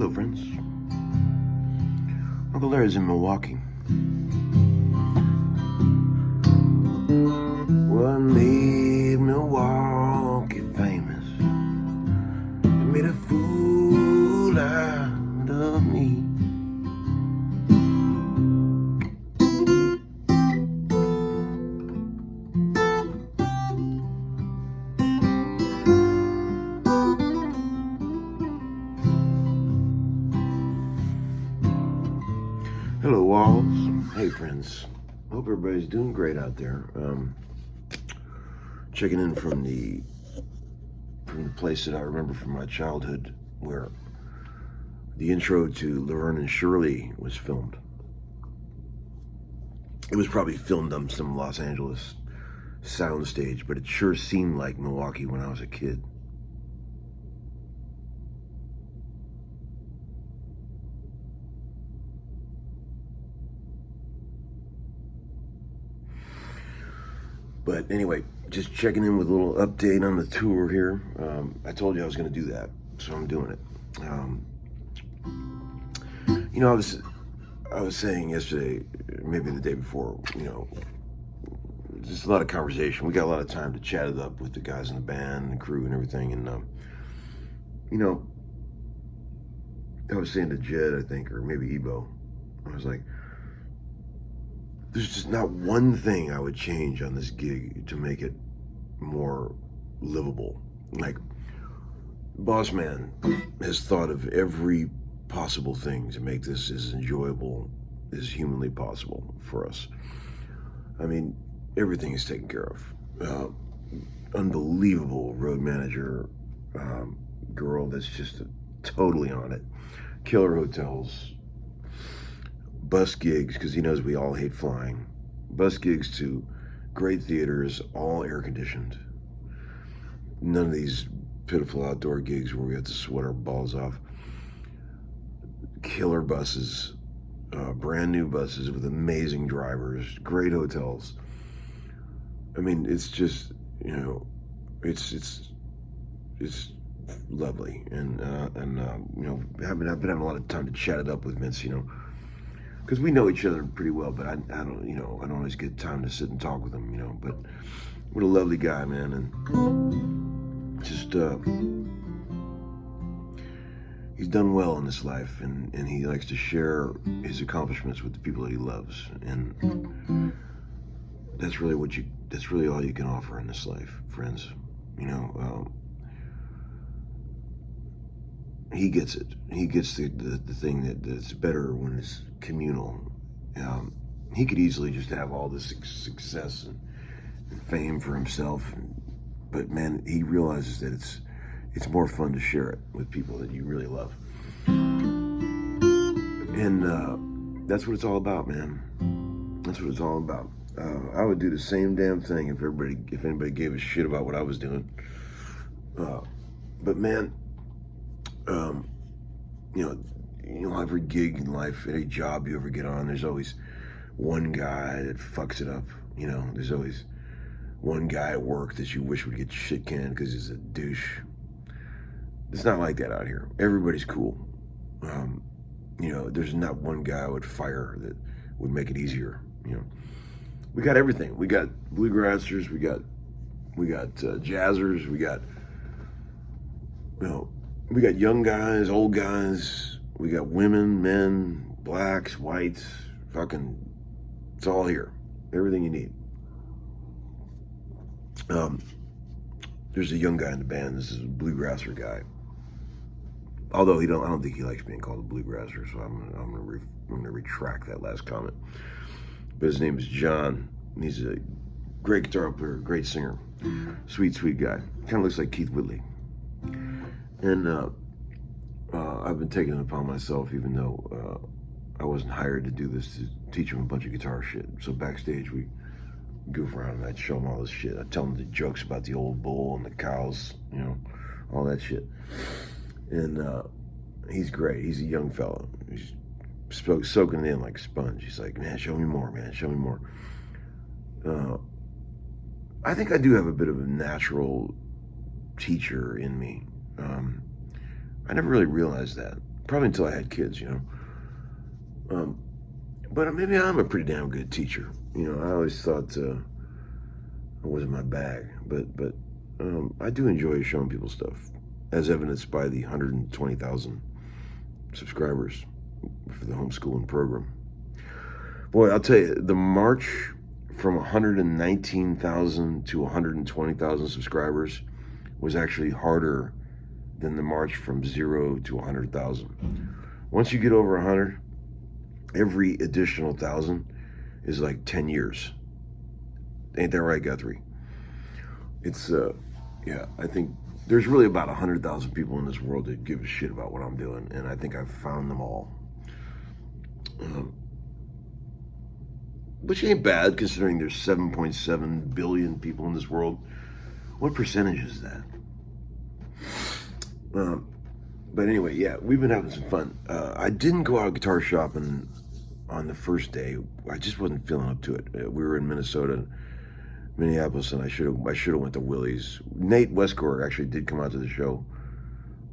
Hello, friends. Uncle Larry's in Milwaukee. What made Milwaukee famous? It made a fool out of me. Hello, Walls. Hey, friends. Hope everybody's doing great out there. Checking in from the place that I remember from my childhood, where the intro to Laverne and Shirley was filmed. It was probably filmed on some Los Angeles soundstage, but it sure seemed like Milwaukee when I was a kid. But anyway, just checking in with a little update on the tour here. I told you I was going to do that, so I'm doing it. I was saying yesterday, maybe the day before, just a lot of conversation. We got a lot of time to chat it up with the guys in the band and the crew and everything. And, I was saying to Jed, I think, or maybe Ebo, I was like, there's just not one thing I would change on this gig to make it more livable. Like, Boss Man has thought of every possible thing to make this as enjoyable as humanly possible for us. I mean, everything is taken care of. Unbelievable road manager, girl that's just totally on it. Killer hotels. Bus gigs, because he knows we all hate flying. Bus gigs to great theaters, all air conditioned. None of these pitiful outdoor gigs where we have to sweat our balls off. Killer buses, brand new buses with amazing drivers, great hotels. I mean, it's just, it's lovely. And I've been having a lot of time to chat it up with Vince, because we know each other pretty well, but I don't always get time to sit and talk with him, but what a lovely guy, man. And just, he's done well in this life, and he likes to share his accomplishments with the people that he loves. And that's really all you can offer in this life, friends. He gets it. He gets the thing that's better when it's communal. He could easily just have all this success and fame for himself, but man, he realizes that it's more fun to share it with people that you really love. And that's what it's all about, man. That's what it's all about. I would do the same damn thing if anybody gave a shit about what I was doing. But man, every gig in life, any job you ever get on, there's always one guy that fucks it up. There's always one guy at work that you wish would get shit canned because he's a douche. It's not like that out here. Everybody's cool. There's not one guy I would fire that would make it easier. We got everything. We got bluegrassers. We got jazzers. We got young guys, old guys. We got women, men, blacks, whites. Fucking, it's all here. Everything you need. There's a young guy in the band. This is a bluegrasser guy. Although I don't think he likes being called a bluegrasser, so I'm gonna retract that last comment. But his name is John. He's a great guitar player, great singer, sweet guy. Kind of looks like Keith Whitley. And I've been taking it upon myself, even though I wasn't hired to do this, to teach him a bunch of guitar shit. So backstage, we goof around and I'd show him all this shit. I'd tell him the jokes about the old bull and the cows, all that shit. And he's great. He's a young fellow. He's soaking it in like a sponge. He's like, man, show me more, man. Show me more. I think I do have a bit of a natural teacher in me. I never really realized that probably until I had kids, But maybe I'm a pretty damn good teacher. I always thought it wasn't my bag, but I do enjoy showing people stuff, as evidenced by the 120,000 subscribers for the homeschooling program. Boy, I'll tell you, the march from 119,000 to 120,000 subscribers was actually harder than the march from 0 to 100,000. Once you get over 100, every additional 1,000 is like 10 years. Ain't that right, Guthrie? It's, I think there's really about 100,000 people in this world that give a shit about what I'm doing, and I think I've found them all. Which ain't bad, considering there's 7.7 billion people in this world. What percentage is that? But anyway, yeah, we've been having some fun. I didn't go out guitar shopping on the first day. I just wasn't feeling up to it. We were in Minneapolis, and I should have went to Willie's. Nate Westcore actually did come out to the show,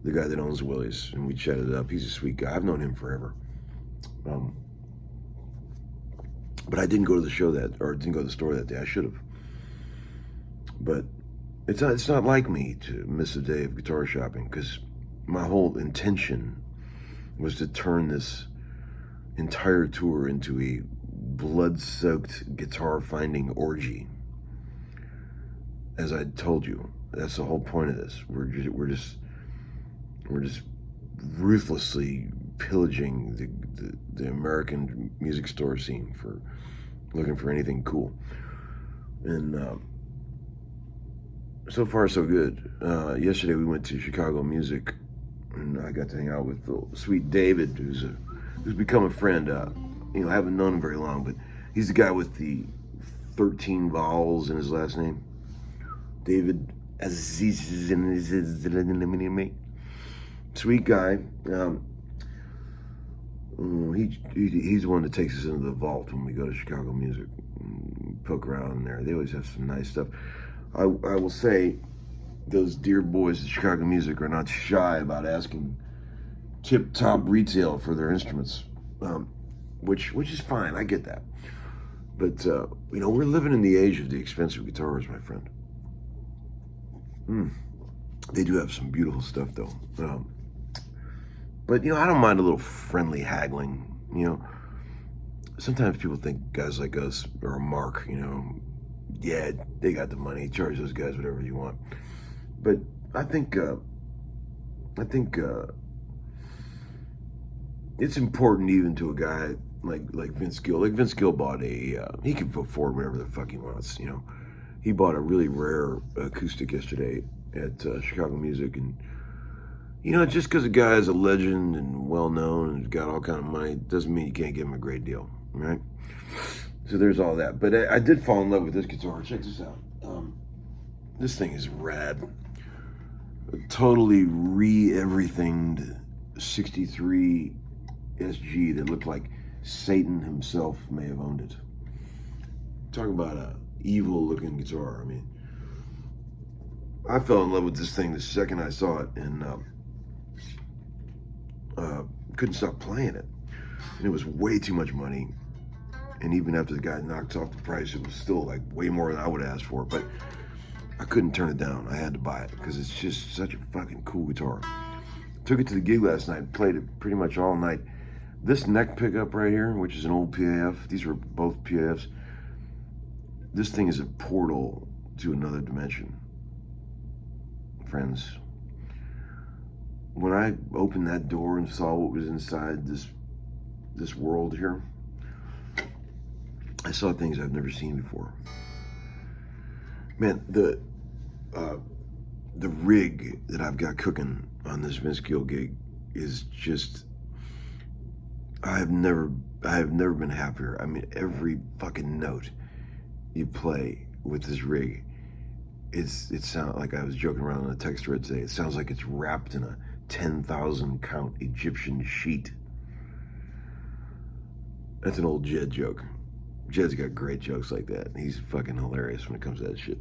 the guy that owns Willie's, and we chatted it up. He's a sweet guy. I've known him forever. But I didn't go to the show didn't go to the store that day. I should have. But it's not like me to miss a day of guitar shopping, because my whole intention was to turn this entire tour into a blood-soaked guitar finding orgy. As I told you, that's the whole point of this. We're just ruthlessly pillaging the American music store scene for looking for anything cool. And so far so good. Yesterday we went to Chicago Music, and I got to hang out with the sweet David, who's become a friend. I haven't known him very long, but he's the guy with the 13 vowels in his last name. David Aziz, sweet guy. He's the one that takes us into the vault when we go to Chicago Music. Poke around in there. They always have some nice stuff. I will say, those dear boys at Chicago Music are not shy about asking tip-top retail for their instruments, which is fine. I get that. But, we're living in the age of the expensive guitars, my friend. They do have some beautiful stuff, though. But, I don't mind a little friendly haggling, Sometimes people think guys like us are a mark, Yeah, they got the money, charge those guys whatever you want. But I think it's important even to a guy like Vince Gill. Like Vince Gill bought he can afford whatever the fuck he wants, He bought a really rare acoustic yesterday at Chicago Music, and just because a guy is a legend and well-known and got all kind of money doesn't mean you can't give him a great deal, right? So there's all that. But I did fall in love with this guitar. Check this out. This thing is rad. A totally re-everythinged 63 SG that looked like Satan himself may have owned it. Talk about a evil-looking guitar. I fell in love with this thing the second I saw it, and couldn't stop playing it. And it was way too much money. And even after the guy knocked off the price, it was still like way more than I would have asked for. But I couldn't turn it down. I had to buy it because it's just such a fucking cool guitar. Took it to the gig last night and played it pretty much all night. This neck pickup right here, which is an old PAF, these were both PAFs. This thing is a portal to another dimension. Friends, when I opened that door and saw what was inside this world here, I saw things I've never seen before. Man, the rig that I've got cooking on this Vince Gill gig is just, I have never been happier. Every fucking note you play with this rig, it sounds like, I was joking around on a text thread today, it sounds like it's wrapped in a 10,000 count Egyptian sheet. That's an old Jed joke. Jed's got great jokes like that. He's fucking hilarious when it comes to that shit.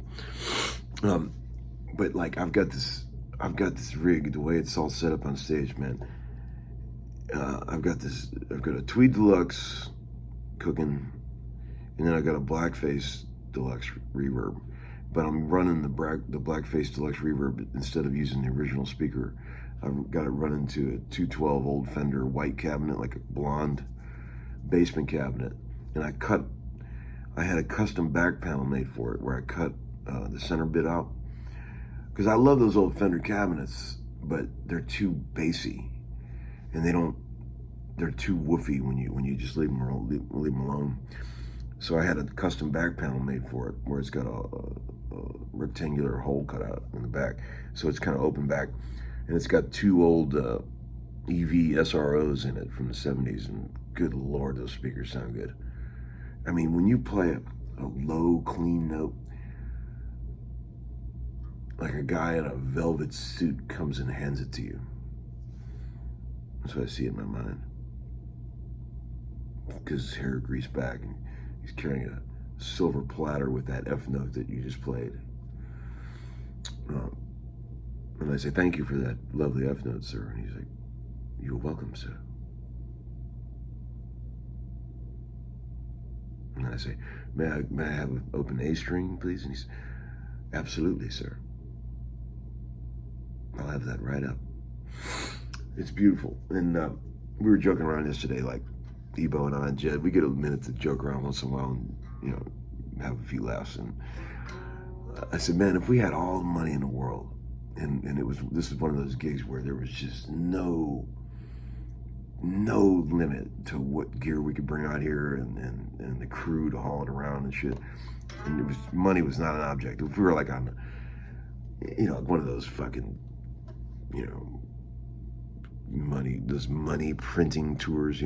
But like, I've got this rig, the way it's all set up on stage, man. I've got a Tweed Deluxe cooking, and then I got a Blackface Deluxe reverb. But I'm running the Blackface Deluxe reverb instead of using the original speaker. I've got it running to a 212 old Fender white cabinet, like a blonde basement cabinet. And I had a custom back panel made for it where I cut the center bit out. Because I love those old Fender cabinets, but they're too bassy. And they're too woofy when you just leave them alone. So I had a custom back panel made for it where it's got a rectangular hole cut out in the back. So it's kind of open back. And it's got two old EV SROs in it from the 70s. And good Lord, those speakers sound good. I mean, when you play a low, clean note, like a guy in a velvet suit comes and hands it to you. That's what I see in my mind. Because his hair greased back and he's carrying a silver platter with that F note that you just played. And I say, thank you for that lovely F note, sir. And he's like, you're welcome, sir. And I say, may I have an open A string, please? And he's, absolutely, sir. I'll have that right up. It's beautiful. And we were joking around yesterday, like Ebo and I and Jed, we get a minute to joke around once in a while and, have a few laughs. And I said, man, if we had all the money in the world, and this is one of those gigs where there was just no limit to what gear we could bring out here and the crew to haul it around and shit. And money was not an object. If we were like on, one of those fucking, those money printing tours,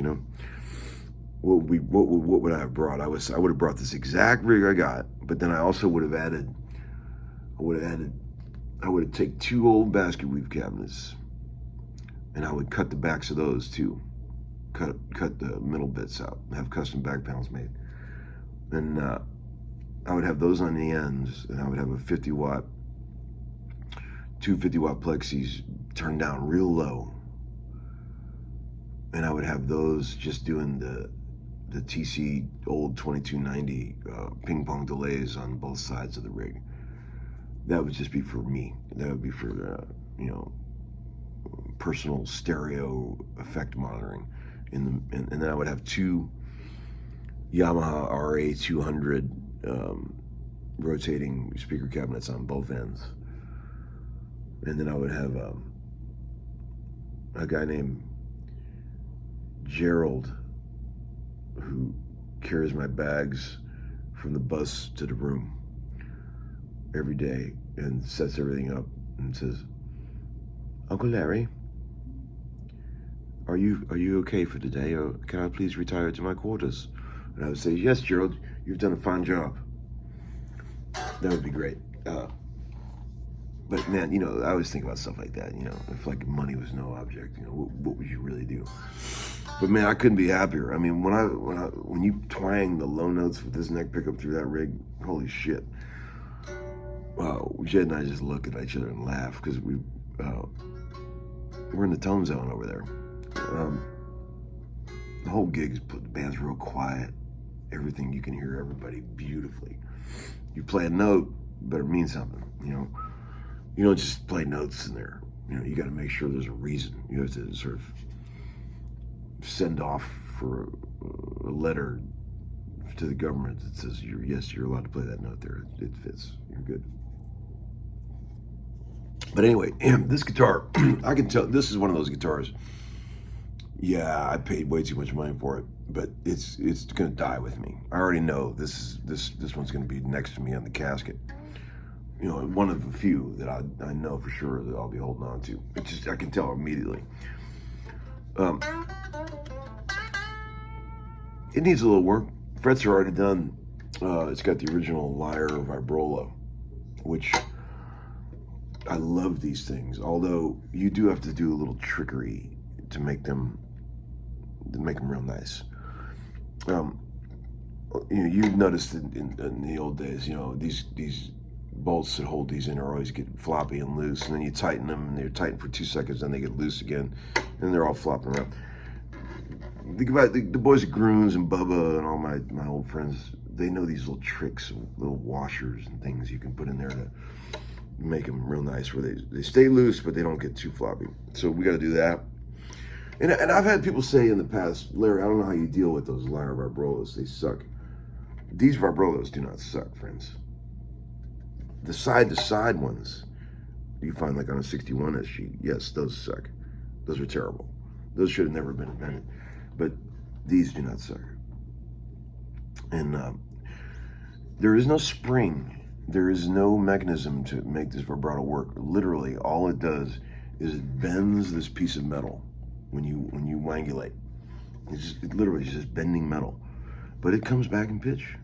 what would I have brought? I would have brought this exact rig I got, but then I also would have added, I would have taken two old basket weave cabinets, and I would cut the backs of those too, cut the middle bits out, have custom back panels made, and I would have those on the ends, and I would have a 50-watt, two 50-watt plexis turned down real low, and I would have those just doing the TC old 2290 ping pong delays on both sides of the rig. That would just be for me. That would be for personal stereo effect monitoring. And then I would have two Yamaha RA200 rotating speaker cabinets on both ends. And then I would have a guy named Gerald who carries my bags from the bus to the room every day and sets everything up and says, Uncle Larry, are you okay for today, or can I please retire to my quarters? And I would say, yes, Gerald, you've done a fine job. That would be great. But man, I always think about stuff like that. If like money was no object, what would you really do? But man, I couldn't be happier. I mean, when you twang the low notes with this neck pickup through that rig, holy shit! Wow, Jed and I just look at each other and laugh because we're in the tone zone over there. The whole gig is the band's real quiet. Everything, you can hear everybody beautifully. You play a note, better mean something. You don't just play notes in there. You got to make sure there's a reason. You have to sort of send off for a letter to the government that says you're allowed to play that note there. It fits. You're good. But anyway, this guitar, I can tell this is one of those guitars. Yeah, I paid way too much money for it, but it's gonna die with me. I already know this one's gonna be next to me on the casket. One of a few that I know for sure that I'll be holding on to. I can tell immediately. It needs a little work. Frets are already done. It's got the original Lyre Vibrola, which I love these things. Although you do have to do a little trickery to make them real nice. You've noticed in the old days, these bolts that hold these in are always get floppy and loose, and then you tighten them, and they're tightened for 2 seconds, then they get loose again, and they're all flopping around. think about the boys at Groons and Bubba and all my old friends. They know these little tricks, little washers and things you can put in there to make them real nice, where they stay loose but they don't get too floppy. So we got to do that. And I've had people say in the past, Larry, I don't know how you deal with those Lyra Vibrolas. They suck. These Vibrolas do not suck, friends. The side-to-side ones you find like on a 61 SG, yes, those suck. Those are terrible. Those should have never been invented. But these do not suck. And there is no spring. There is no mechanism to make this vibrato work. Literally, all it does is it bends this piece of metal when you wangulate. It literally is just bending metal. But it comes back in pitch.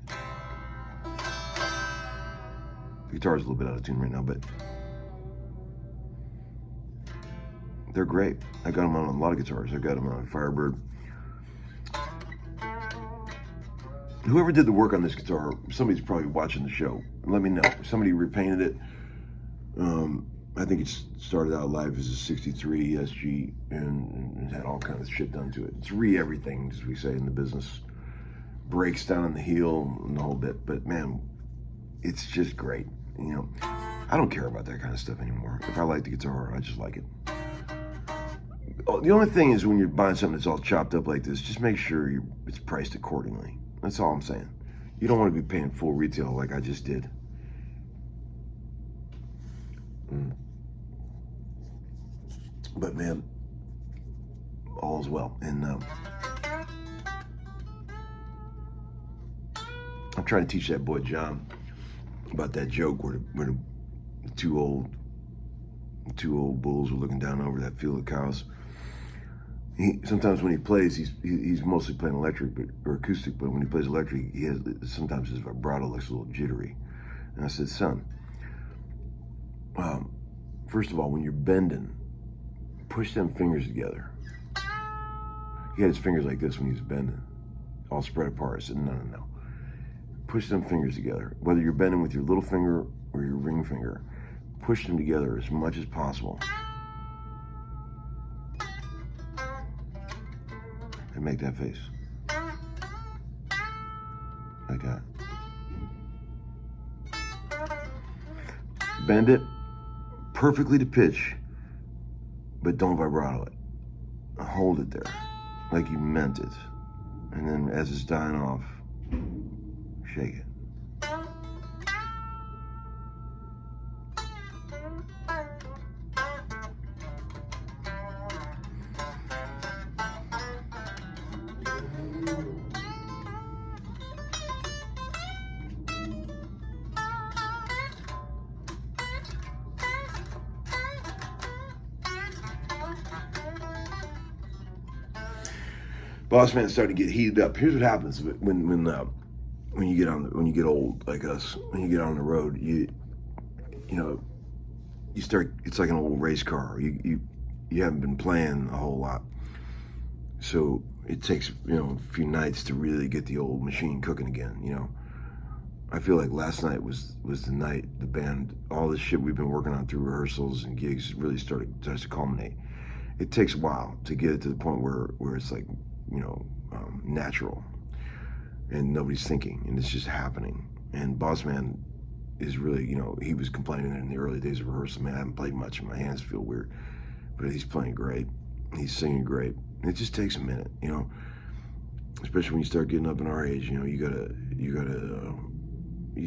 The guitar's a little bit out of tune right now, but they're great. I got them on a lot of guitars. I got them on Firebird. Whoever did the work on this guitar, somebody's probably watching the show. Let me know. Somebody repainted it. I think it started out live as a 63 SG and had all kinds of shit done to it. It's everything, as we say in the business. Breaks down on the heel and the whole bit. But man, it's just great. You know, I don't care about that kind of stuff anymore. If I like the guitar, I just like it. The only thing is when you're buying something that's all chopped up like this, just make sure it's priced accordingly. That's all I'm saying. You don't want to be paying full retail like I just did. But man, all's well. And I'm trying to teach that boy John about that joke where the two old bulls were looking down over that field of cows. Sometimes when he plays, he's mostly playing electric or acoustic, but when he plays electric, sometimes his vibrato looks a little jittery. And I said, son, first of all, when you're bending, push them fingers together. He had his fingers like this when he was bending, all spread apart. I said, no. Push them fingers together. Whether you're bending with your little finger or your ring finger, push them together as much as possible. And make that face. Like that. Bend it perfectly to pitch, but don't vibrato it. Hold it there, like you meant it. And then as it's dying off, shake it. Boss man started to get heated up. Here's what happens when you get old like us. When you get on the road, you start. It's like an old race car. You haven't been playing a whole lot, so it takes a few nights to really get the old machine cooking again. I feel like last night was the night the band, all this shit we've been working on through rehearsals and gigs really starts to culminate. It takes a while to get it to the point where it's like natural and nobody's thinking and it's just happening. And Boss Man is really, he was complaining in the early days of rehearsal, man, I haven't played much and my hands feel weird, but he's playing great. He's singing great. It just takes a minute, especially when you start getting up in our age, you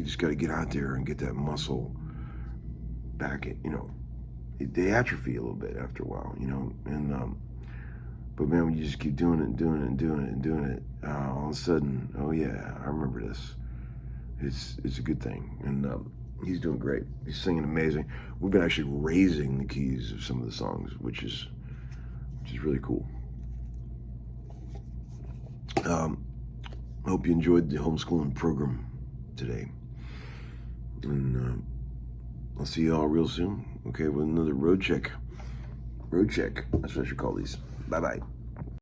just gotta get out there and get that muscle back. They atrophy a little bit after a while, and but man, when you just keep doing it, all of a sudden, oh yeah, I remember this. It's a good thing, and he's doing great. He's singing amazing. We've been actually raising the keys of some of the songs, which is really cool. Hope you enjoyed the homeschooling program today, and I'll see you all real soon. Okay, with another road check. That's what I should call these. Bye-bye.